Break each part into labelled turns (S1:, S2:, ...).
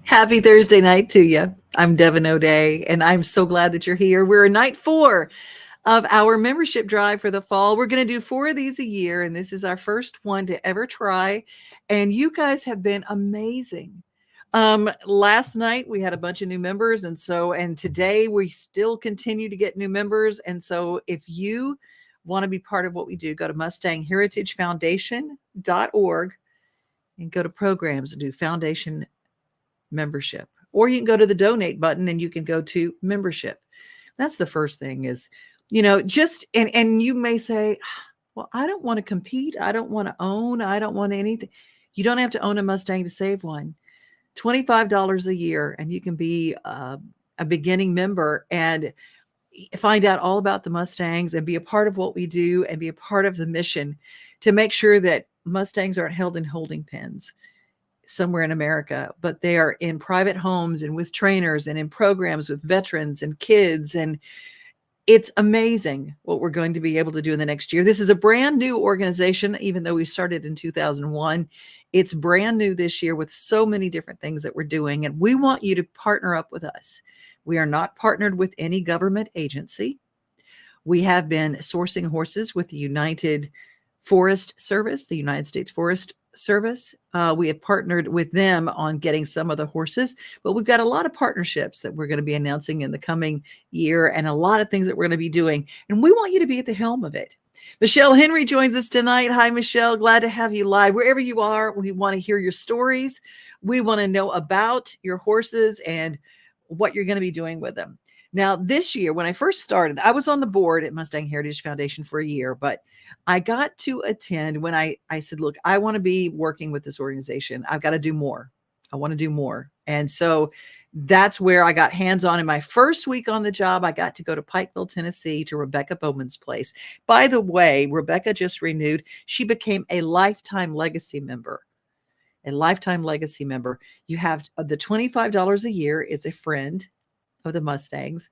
S1: Happy Thursday night to you. I'm Devin O'Day, and I'm so glad that you're here. We're in night 4 of our membership drive for the fall. We're going to do 4 of these a year, and this is our first one to ever try. And you guys have been amazing. Last night we had a bunch of new members, and today we still continue to get new members. And so if you want to be part of what we do, go to MustangHeritageFoundation.org and go to programs and do foundation membership, or you can go to the donate button and you can go to membership. That's the first thing is, just, and you may say, well, I don't want to compete. I don't want to own. I don't want anything. You don't have to own a Mustang to save one. $25 a year, and you can be a beginning member and find out all about the Mustangs and be a part of what we do and be a part of the mission to make sure that Mustangs aren't held in holding pens somewhere in America, but they are in private homes and with trainers and in programs with veterans and kids. And it's amazing what we're going to be able to do in the next year. This is a brand new organization, even though we started in 2001. It's brand new this year with so many different things that we're doing. And we want you to partner up with us. We are not partnered with any government agency. We have been sourcing horses with the United Forest Service, the United States Forest Service. We have partnered with them on getting some of the horses, but we've got a lot of partnerships that we're going to be announcing in the coming year and a lot of things that we're going to be doing. And we want you to be at the helm of it. Michelle Henry joins us tonight. Hi, Michelle. Glad to have you live. Wherever you are, we want to hear your stories. We want to know about your horses and what you're going to be doing with them. Now, this year, when I first started, I was on the board at Mustang Heritage Foundation for a year, but I got to attend when I said, look, I want to be working with this organization. I've got to do more. I want to do more. And so that's where I got hands-on. In my first week on the job, I got to go to Pikeville, Tennessee, to Rebecca Bowman's place. By the way, Rebecca just renewed. She became a lifetime legacy member. A lifetime legacy member. You have the $25 a year is a friend of the Mustangs,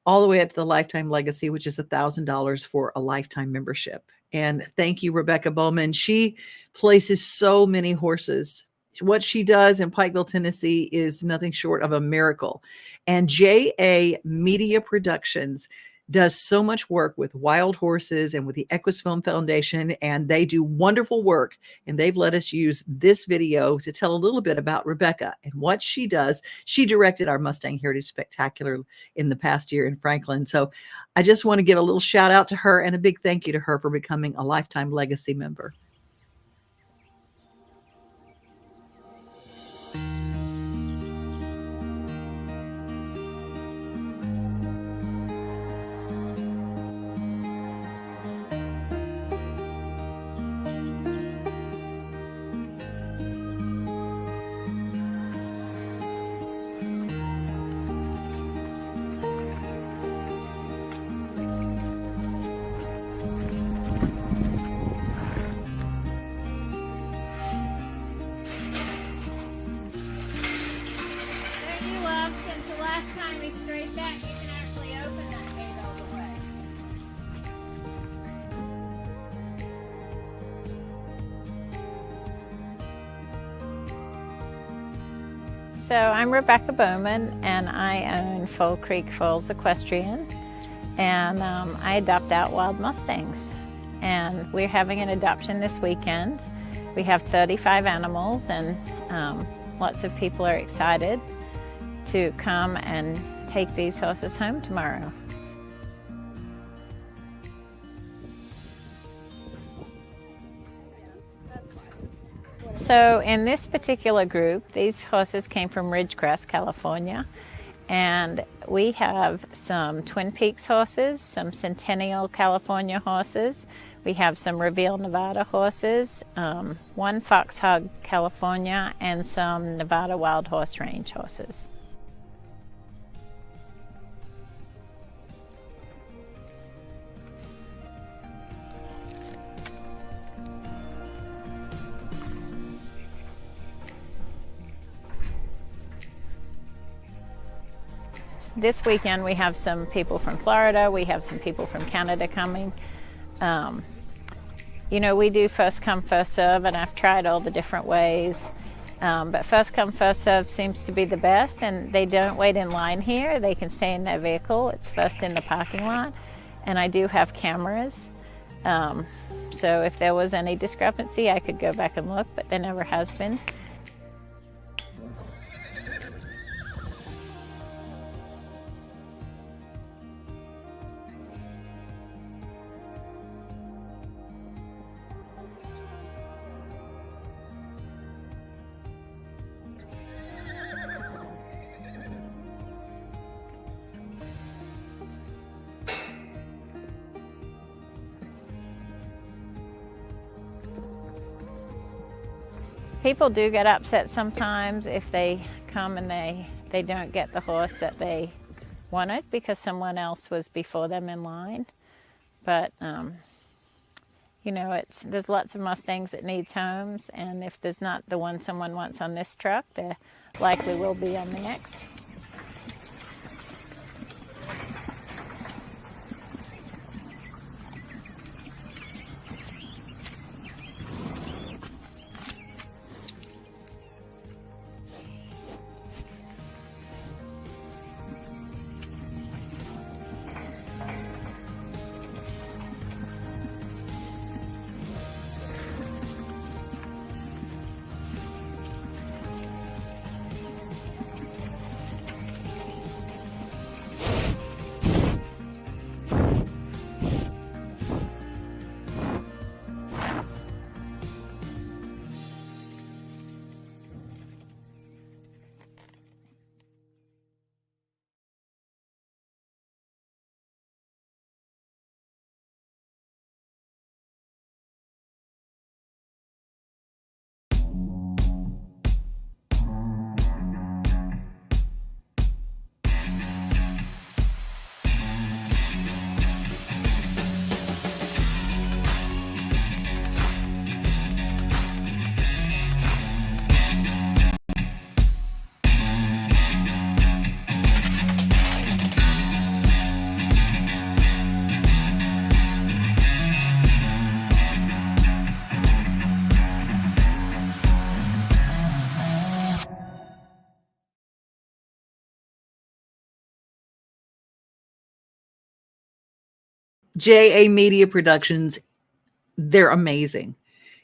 S1: all the way up to the lifetime legacy, which is $1,000 for a lifetime membership. And thank you, Rebecca Bowman. She places so many horses. What she does in Pikeville, Tennessee is nothing short of a miracle. And JA Media Productions does so much work with wild horses and with the Equisfilm Foundation, and they do wonderful work. And they've let us use this video to tell a little bit about Rebecca and what she does. She directed our Mustang Heritage Spectacular in the past year in Franklin. So I just want to give a little shout out to her and a big thank you to her for becoming a lifetime legacy member.
S2: So I'm Rebecca Bowman, and I own Fall Creek Falls Equestrian, and I adopt out wild Mustangs. And we're having an adoption this weekend. We have 35 animals, and lots of people are excited to come and take these horses home tomorrow. So in this particular group, these horses came from Ridgecrest, California, and we have some Twin Peaks horses, some Centennial California horses, we have some Reveal, Nevada horses, one Fox Hog, California, and some Nevada Wild Horse Range horses. This weekend we have some people from Florida, we have some people from Canada coming. You know, we do first come, first serve, and I've tried all the different ways. But first come, first serve seems to be the best, and they don't wait in line here. They can stay in their vehicle. It's first in the parking lot, and I do have cameras. So if there was any discrepancy, I could go back and look, but there never has been. People do get upset sometimes if they come and they don't get the horse that they wanted because someone else was before them in line. But you know, there's lots of Mustangs that needs homes, and if there's not the one someone wants on this truck, there likely will be on the next.
S1: JA Media Productions, they're amazing.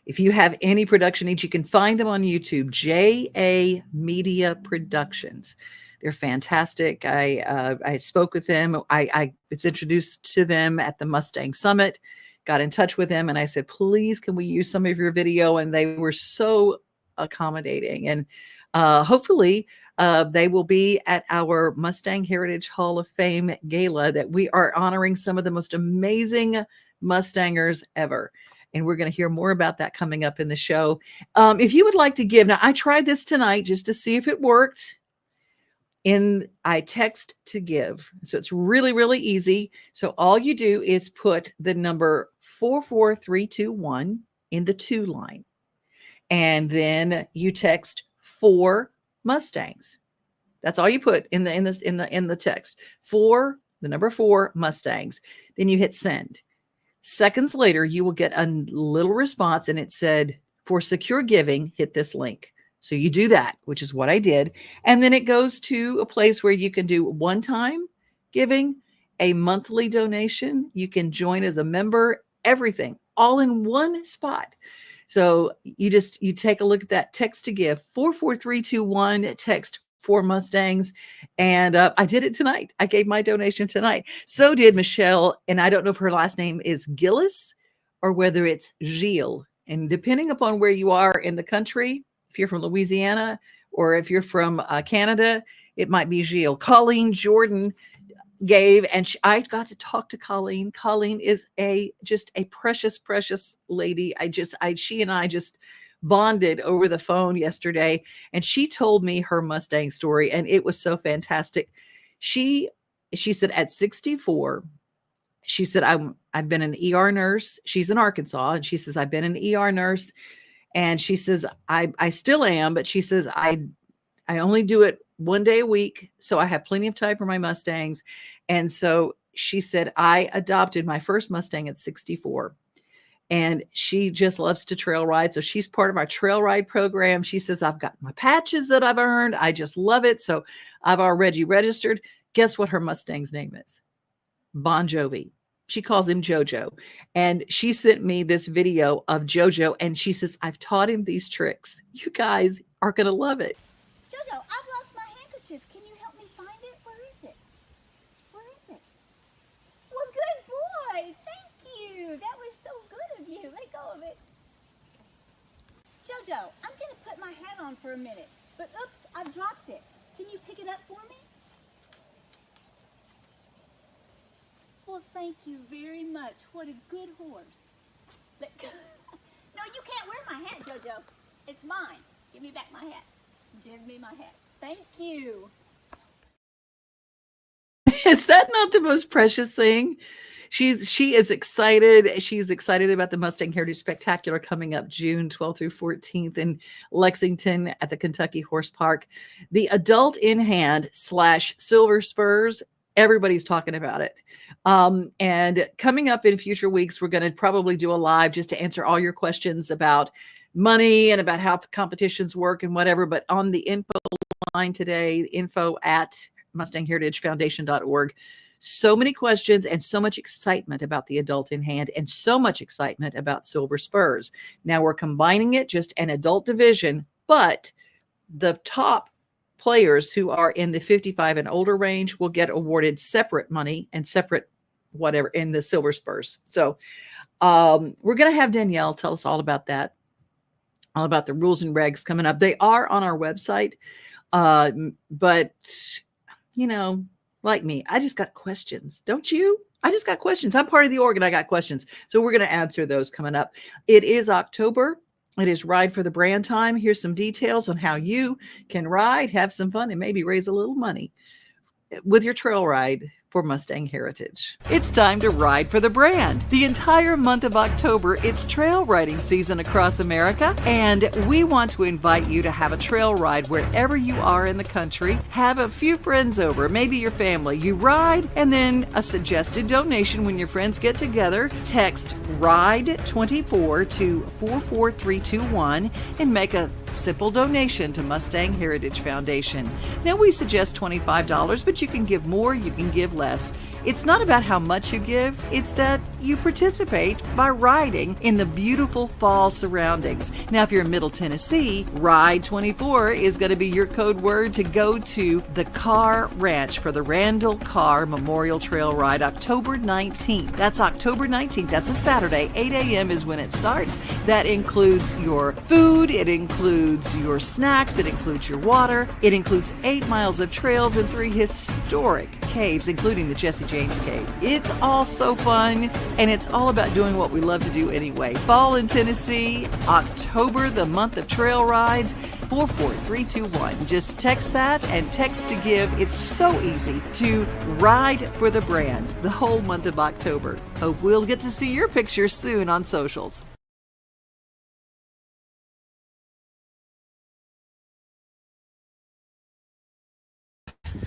S1: If you have any production needs, you can find them on YouTube. JA Media Productions. They're fantastic. I spoke with them. I was introduced to them at the Mustang Summit, got in touch with them, and I said, please, can we use some of your video? And they were so accommodating. And hopefully they will be at our Mustang Heritage Hall of Fame gala that we are honoring some of the most amazing Mustangers ever. And we're going to hear more about that coming up in the show. If you would like to give, now I tried this tonight just to see if it worked. I text to give. So it's really, really easy. So all you do is put the number 44321 in the 2 line. And then you text 4 Mustangs. That's all you put in the text. 4, the number 4 Mustangs. Then you hit send. Seconds later, you will get a little response, and it said, for secure giving, hit this link. So you do that, which is what I did. And then it goes to a place where you can do one-time giving, a monthly donation. You can join as a member, everything, all in one spot. So you take a look at that text to give, 44321, text 4 Mustangs. And I did it tonight. I gave my donation tonight. So did Michelle. And I don't know if her last name is Gillis or whether it's Gilles. And depending upon where you are in the country, if you're from Louisiana or if you're from Canada, it might be Gilles. Colleen Jordan gave, and I got to talk to Colleen. Colleen is just a precious, precious lady. She and I just bonded over the phone yesterday, and she told me her Mustang story, and it was so fantastic. She said at 64, she said, I've been an ER nurse. She's in Arkansas, and she says, I've been an ER nurse. And she says, I still am, but she says, I only do it 1 day a week. So I have plenty of time for my Mustangs. And so she said, I adopted my first Mustang at 64. and she just loves to trail ride. So she's part of our trail ride program. She says, I've got my patches that I've earned. I just love it. So I've already registered. Guess what her Mustang's name is? Bon Jovi. She calls him Jojo. And she sent me this video of Jojo, and she says, I've taught him these tricks. You guys are going to love it.
S3: Jojo, I've lost my handkerchief. Can you help me find it? Where is it? Where is it? Well, good boy. Thank you. That was so good of you. Let go of it. Jojo, I'm going to put my hat on for a minute. But oops, I've dropped it. Can you pick it up for me? Well, thank you very much. What a good horse. Let go. No, you can't wear my hat, Jojo. It's mine. Give me back my hat. Give me my hat. Thank you.
S1: Is that not the most precious thing? She is excited. She's excited about the Mustang Heritage Spectacular coming up June 12th through 14th in Lexington at the Kentucky Horse Park. The adult in hand / silver spurs. Everybody's talking about it. And coming up in future weeks, we're going to probably do a live just to answer all your questions about money and about how competitions work and whatever. But on the info line today, info@MustangHeritageFoundation.org. So many questions and so much excitement about the adult in hand and so much excitement about silver spurs. Now we're combining it, just an adult division, but the top players who are in the 55 and older range will get awarded separate money and separate whatever in the silver spurs. So we're going to have Danielle tell us all about that, all about the rules and regs coming up. They are on our website. But, you know, like me, I just got questions. Don't you? I just got questions. I'm part of the org and I got questions. So we're going to answer those coming up. It is October. It is Ride for the Brand time. Here's some details on how you can ride, have some fun, and maybe raise a little money with your trail ride for Mustang Heritage. It's time to ride for the brand. The entire month of October, it's trail riding season across America, and we want to invite you to have a trail ride wherever you are in the country. Have a few friends over, maybe your family. You ride, and then a suggested donation when your friends get together. Text RIDE24 to 44321 and make a simple donation to Mustang Heritage Foundation. Now, we suggest $25, but you can give more, you can give less. It's not about how much you give, it's that you participate by riding in the beautiful fall surroundings. Now, if you're in Middle Tennessee, Ride 24 is going to be your code word to go to the Carr Ranch for the Randall Carr Memorial Trail Ride, October 19th. That's October 19th. That's a Saturday. 8 a.m. is when it starts. That includes your food, it includes your snacks, it includes your water, it includes 8 miles of trails and 3 historic caves, including the Jesse James Cave. It's all so fun, and it's all about doing what we love to do anyway. Fall in Tennessee, October, the month of trail rides, 44321. Just text that and text to give. It's so easy to ride for the brand the whole month of October. Hope we'll get to see your pictures soon on socials.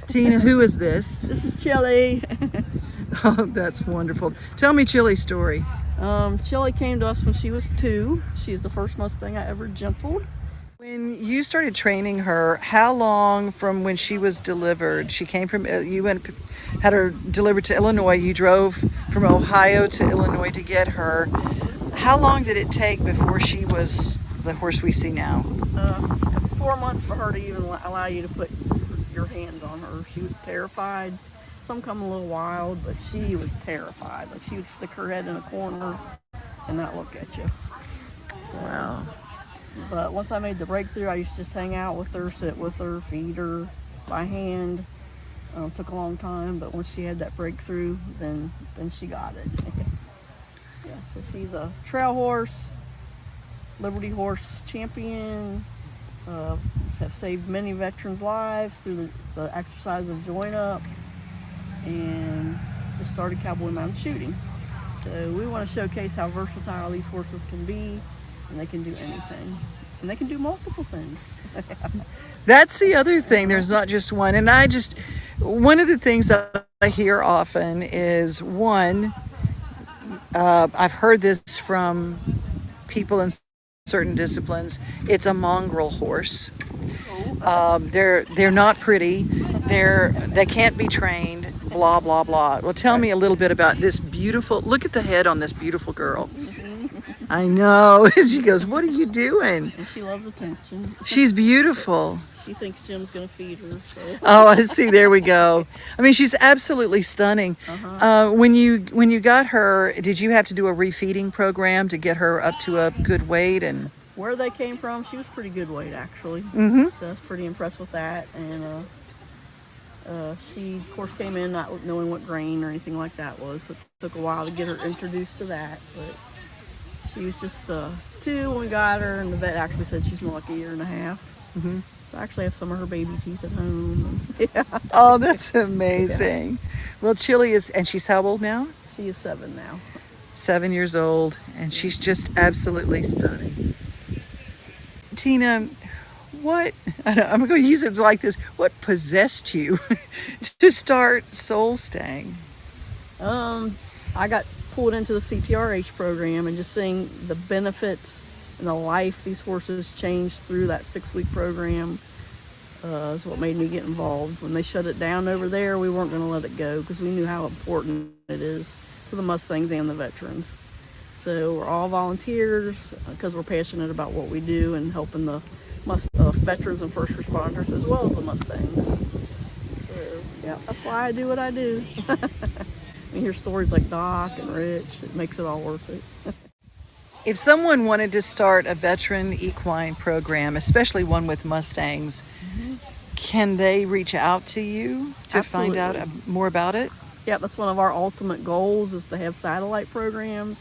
S1: Tina, who is this?
S4: This is Chili.
S1: Oh, that's wonderful. Tell me Chili's story.
S4: Chili came to us when she was 2. She's the first Mustang I ever gentled.
S1: When you started training her, how long from when she was delivered? She came from, you went, had her delivered to Illinois. You drove from Ohio to Illinois to get her. How long did it take before she was the horse we see now?
S4: 4 months for her to even allow you to put your hands on her. She was terrified. Some come a little wild, but she was terrified. Like, she would stick her head in a corner and not look at you. So,
S1: Wow.
S4: But once I made the breakthrough, I used to just hang out with her, sit with her, feed her by hand. Took a long time, but once she had that breakthrough, then she got it. Yeah, so she's a trail horse, Liberty Horse champion. Have saved many veterans' lives through the exercise of joint up, and just started cowboy mounted shooting. So we want to showcase how versatile these horses can be, and they can do anything, and they can do multiple things.
S1: That's the other thing. There's not just one. And one of the things that I hear often is, one, I've heard this from people in certain disciplines. It's a mongrel horse. They're not pretty. They can't be trained. Blah blah blah. Well, tell me a little bit about this beautiful. Look at the head on this beautiful girl. I know. She goes, "What are you doing?"
S4: And she loves attention.
S1: She's beautiful.
S4: She thinks Jim's gonna feed her. So.
S1: Oh, I see. There we go. I mean, she's absolutely stunning. When you got her, did you have to do a refeeding program to get her up to a good weight? And
S4: Where they came from, she was pretty good weight actually. So I was pretty impressed with that. And she, of course, came in not knowing what grain or anything like that was. So it took a while to get her introduced to that. But she was just 2 when we got her, and the vet actually said she's more like a 1.5 years. So I actually have some of her baby teeth at home. Yeah.
S1: oh, that's amazing. Well, Chili is, and she's how old now?
S4: She is 7 now.
S1: 7 years old, and she's just absolutely stunning. Tina, what, I'm going to use it like this, what possessed you to start Soul Stang?
S4: I got pulled into the CTRH program, and just seeing the benefits and the life these horses changed through that 6-week program is what made me get involved. When they shut it down over there, we weren't going to let it go because we knew how important it is to the Mustangs and the veterans. So we're all volunteers because we're passionate about what we do and helping the veterans and first responders as well as the Mustangs. So yeah, that's why I do what I do. You hear stories like Doc and Rich, it makes it all worth it.
S1: If someone wanted to start a veteran equine program, especially one with Mustangs, can they reach out to you to find out more about it?
S4: Yeah, that's one of our ultimate goals, is to have satellite programs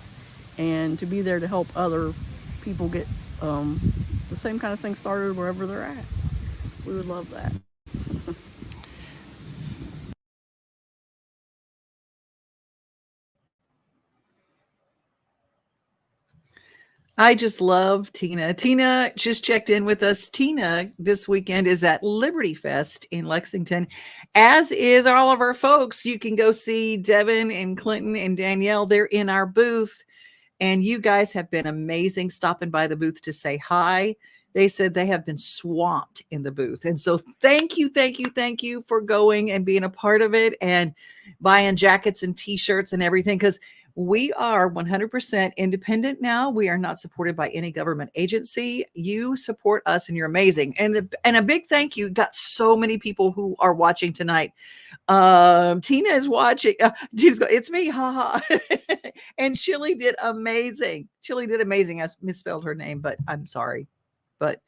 S4: and to be there to help other people get the same kind of thing started wherever they're at. We would love that.
S1: I just love Tina. Tina just checked in with us. Tina this weekend is at Liberty Fest in Lexington, as is all of our folks. You can go see Devin and Clinton and Danielle. They're in our booth, and you guys have been amazing stopping by the booth to say hi. They said they have been swamped in the booth. And so thank you for going and being a part of it and buying jackets and t-shirts and everything, because we are 100% independent now. We are not supported by any government agency. You support us and you're amazing. And a big thank you. Got so many people who are watching tonight. Tina is watching. It's me. Ha ha. And Chili did amazing. I misspelled her name, but I'm sorry. But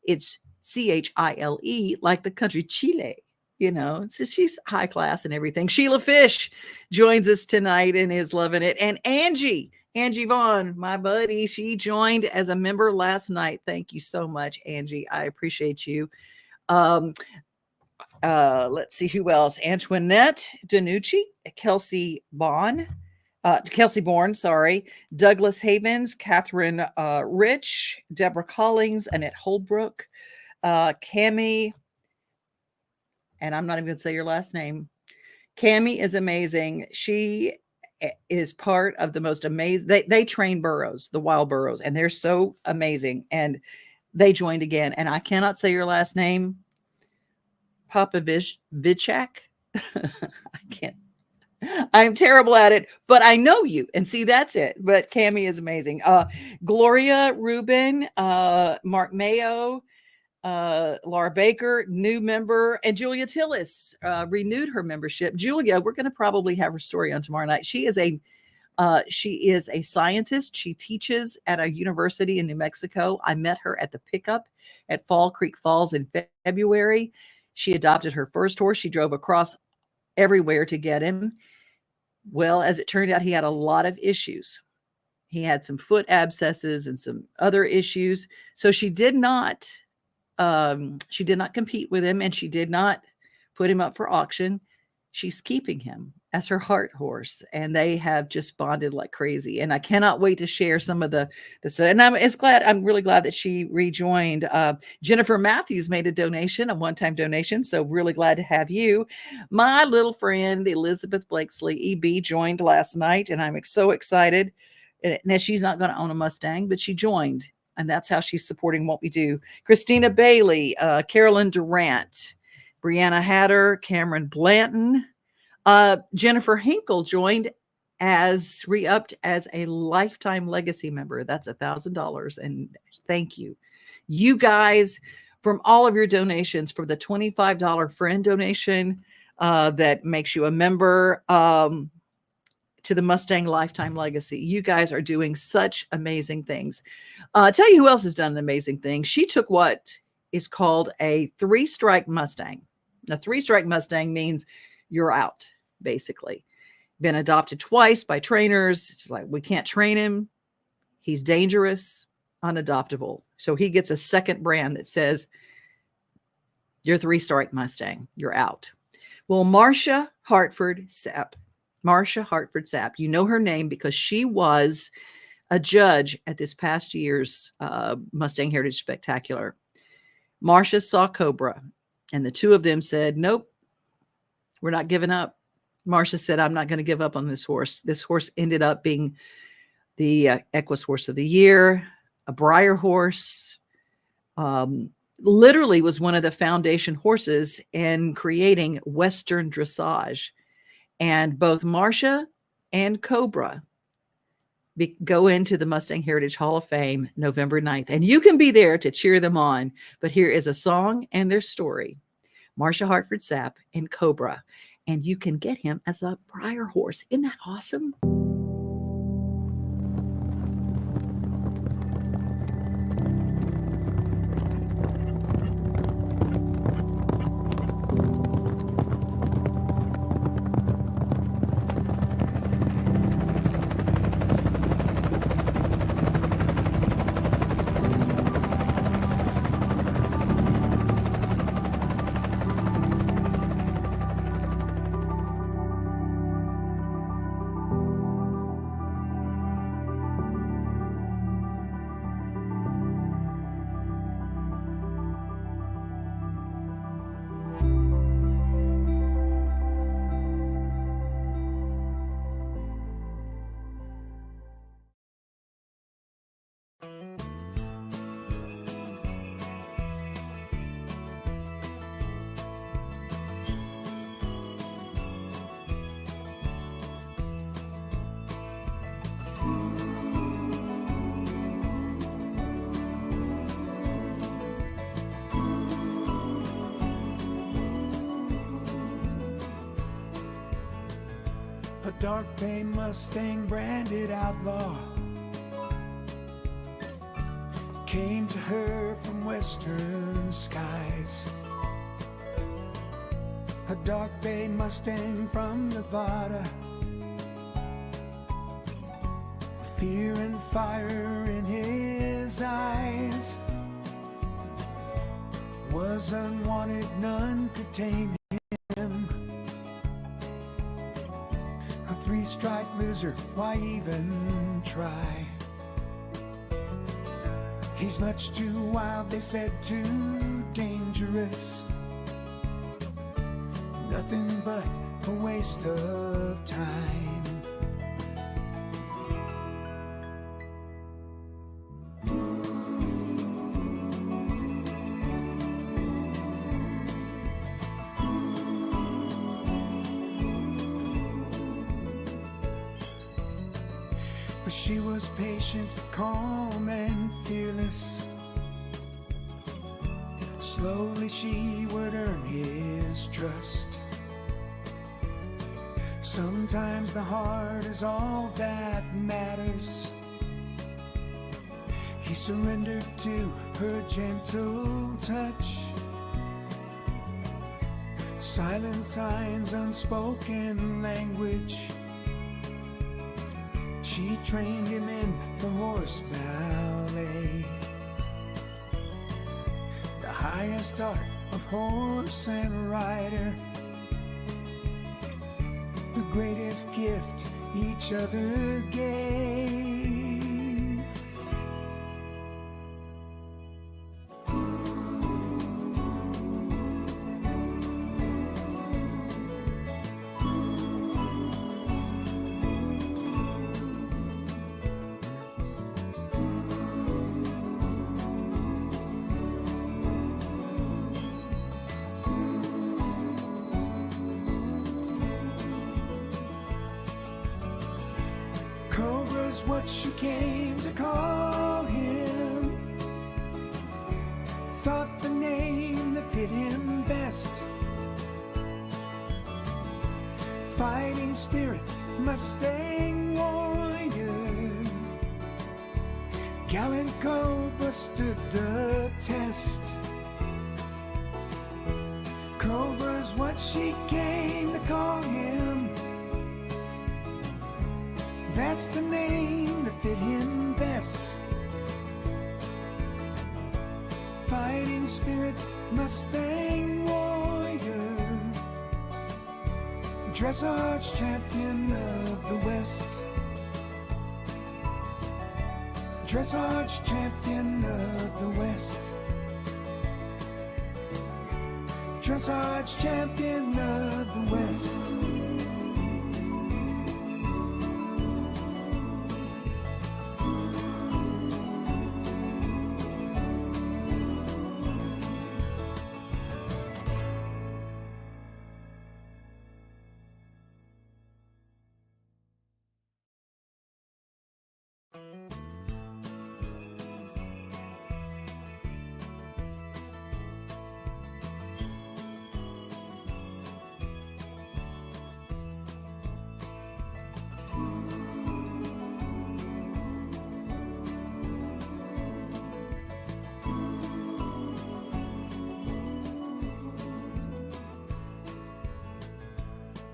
S1: it's Chile, like the country Chile. So she's high class and everything. Sheila Fish joins us tonight and is loving it. And Angie Vaughn, my buddy, she joined as a member last night. Thank you so much, Angie. I appreciate you. Let's see who else. Antoinette Danucci, Kelsey Bourne, Douglas Havens, Catherine Rich, Deborah Collings, Annette Holbrook, Cammie, and I'm not even going to say your last name. Cammie is amazing. She is part of the most amazing. They train burros, the wild burros, and they're so amazing. And they joined again. And I cannot say your last name. Papa Vichak. I can't. I'm terrible at it, but I know you. And see, that's it. But Cammie is amazing. Gloria Rubin, Mark Mayo, Laura Baker, new member, and Julia Tillis renewed her membership. Julia, we're going to probably have her story on tomorrow night. She is a scientist. She teaches at a university in New Mexico. I met her at the pickup at Fall Creek Falls in February. She adopted her first horse. She drove across everywhere to get him. Well, as it turned out, he had a lot of issues. He had some foot abscesses and some other issues. So she did not compete with him, and she did not put him up for auction. She's keeping him. as her heart horse, and they have just bonded like crazy. And I cannot wait to share some of the stuff. And I'm really glad that she rejoined. Jennifer Matthews made a donation, a one-time donation. So really glad to have you. My little friend Elizabeth Blakesley, EB, joined last night, and I'm so excited. Now she's not going to own a Mustang, but she joined, and that's how she's supporting what we do. Christina Bailey, Carolyn Durant, Brianna Hatter, Cameron Blanton, Jennifer Hinkle joined as re-upped as a lifetime legacy member. That's $1,000. And thank you. You guys, from all of your donations, from the $25 friend donation that makes you a member, to the Mustang Lifetime Legacy. You guys are doing such amazing things. Tell you who else has done an amazing thing. She took what is called a 3-strike Mustang. A 3-strike Mustang means you're out, basically. Been adopted twice by trainers. It's like, we can't train him. He's dangerous, unadoptable. So he gets a second brand that says, you're 3-strike Mustang. You're out. Well, Marsha Hartford Sapp, you know her name because she was a judge at this past year's Mustang Heritage Spectacular. Marsha saw Cobra, and the two of them said, nope, we're not giving up. Marsha said, I'm not going to give up on this horse. This horse ended up being the Equus Horse of the Year, a Breyer horse, literally was one of the foundation horses in creating Western dressage. And both Marsha and Cobra go into the Mustang Heritage Hall of Fame November 9th. And you can be there to cheer them on. But here is a song and their story. Marsha Hartford Sapp and Cobra. And you can get him as a Breyer horse. Isn't that awesome?
S5: A dark bay Mustang branded outlaw came to her from western skies. A dark bay Mustang from Nevada, fear and fire in his eyes. Was unwanted, none could tame him. A 3-strike loser, why even try? He's much too wild, they said, too dangerous. Nothing but a waste of time. But she was patient, calm and fearless. Slowly she would earn his trust. Sometimes the heart is all that matters. He surrendered to her gentle touch. Silent signs, unspoken language. She trained him in the horse ballet, the highest art of horse and rider. The greatest gift each other gave. Cobra's what she came to call him. Thought the name that fit him best. Fighting spirit, Mustang warrior. Gallant Cobra stood the test. Cobra's what she came to call him. That's the name that fit him best. Fighting spirit, Mustang warrior. Dressage champion of the West. Dressage champion of the West. Dressage champion of the West.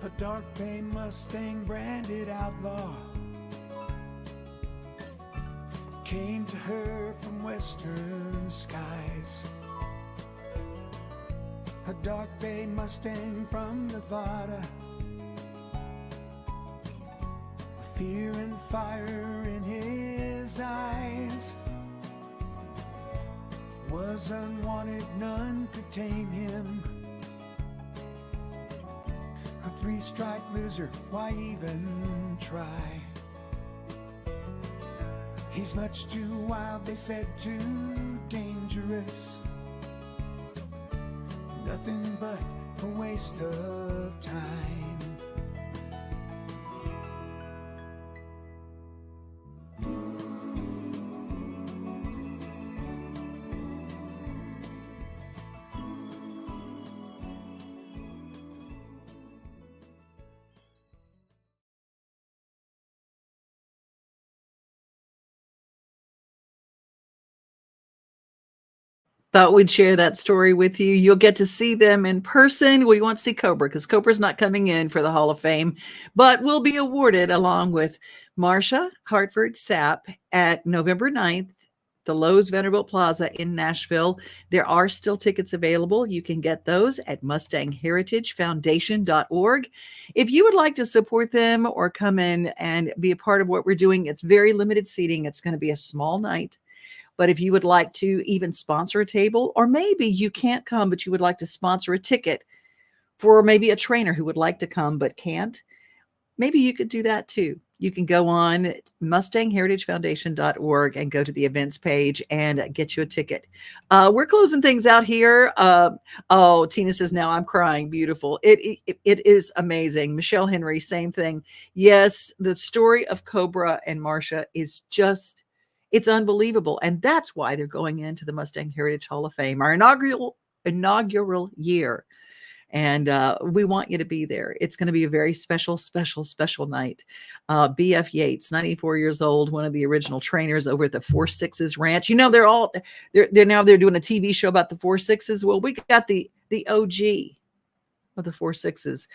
S5: A dark bay Mustang branded outlaw came to her from western skies. A dark bay Mustang from Nevada, fear and fire in his eyes. Was unwanted, none could tame him. A three-stripe loser, why even try? He's much too wild, they said, too dangerous. Nothing but a waste of time.
S1: Thought we'd share that story with you. You'll get to see them in person. We won't see Cobra because Cobra's not coming in for the Hall of Fame, but will be awarded along with Marsha Hartford Sapp at November 9th, the Lowe's Vanderbilt Plaza in Nashville. There are still tickets available. You can get those at MustangHeritageFoundation.org. If you would like to support them or come in and be a part of what we're doing, it's very limited seating. It's going to be a small night. But if you would like to even sponsor a table, or maybe you can't come, but you would like to sponsor a ticket for maybe a trainer who would like to come but can't, maybe you could do that too. You can go on MustangHeritageFoundation.org and go to the events page and get you a ticket. We're closing things out here. Tina says, now I'm crying. Beautiful. It is amazing. Michelle Henry, same thing. Yes, the story of Cobra and Marsha is just, it's unbelievable. And that's why they're going into the Mustang Heritage Hall of Fame, our inaugural year. And we want you to be there. It's going to be a very special night. B.F. Yates, 94 years old, one of the original trainers over at the 4-6s Ranch. You know, they're doing a TV show about the 4-6s. Well, we got the OG of the 4-6s,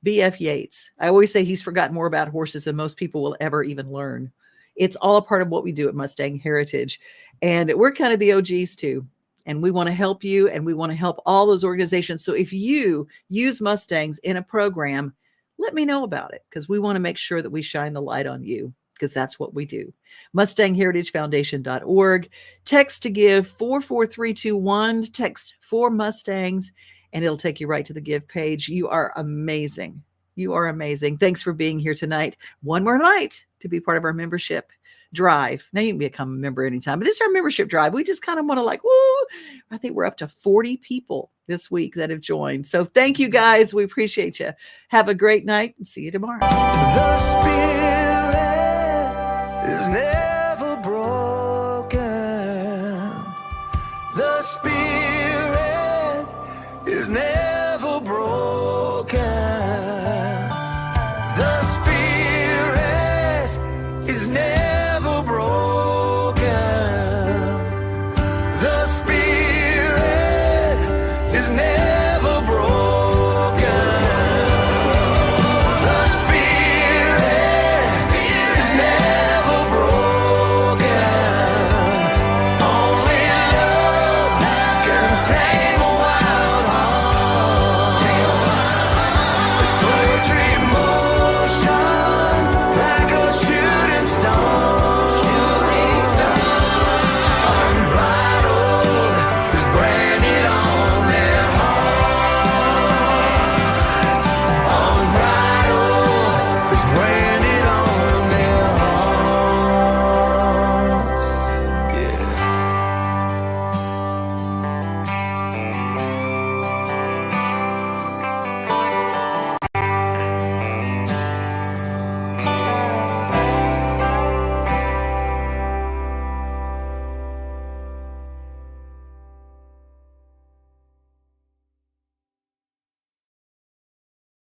S1: B.F. Yates. I always say he's forgotten more about horses than most people will ever even learn. It's all a part of what we do at Mustang Heritage. And we're kind of the OGs too. And we want to help you, and we want to help all those organizations. So if you use Mustangs in a program, let me know about it, because we want to make sure that we shine the light on you, because that's what we do. MustangHeritageFoundation.org. Text to give 44321. Text 4 Mustangs, and it'll take you right to the give page. You are amazing. You are amazing. Thanks for being here tonight. One more night to be part of our membership drive. Now you can become a member anytime, but this is our membership drive. We just kind of want to woo. I think we're up to 40 people this week that have joined. So thank you guys. We appreciate you. Have a great night and see you tomorrow.
S5: The Spirit is never broken. The Spirit is never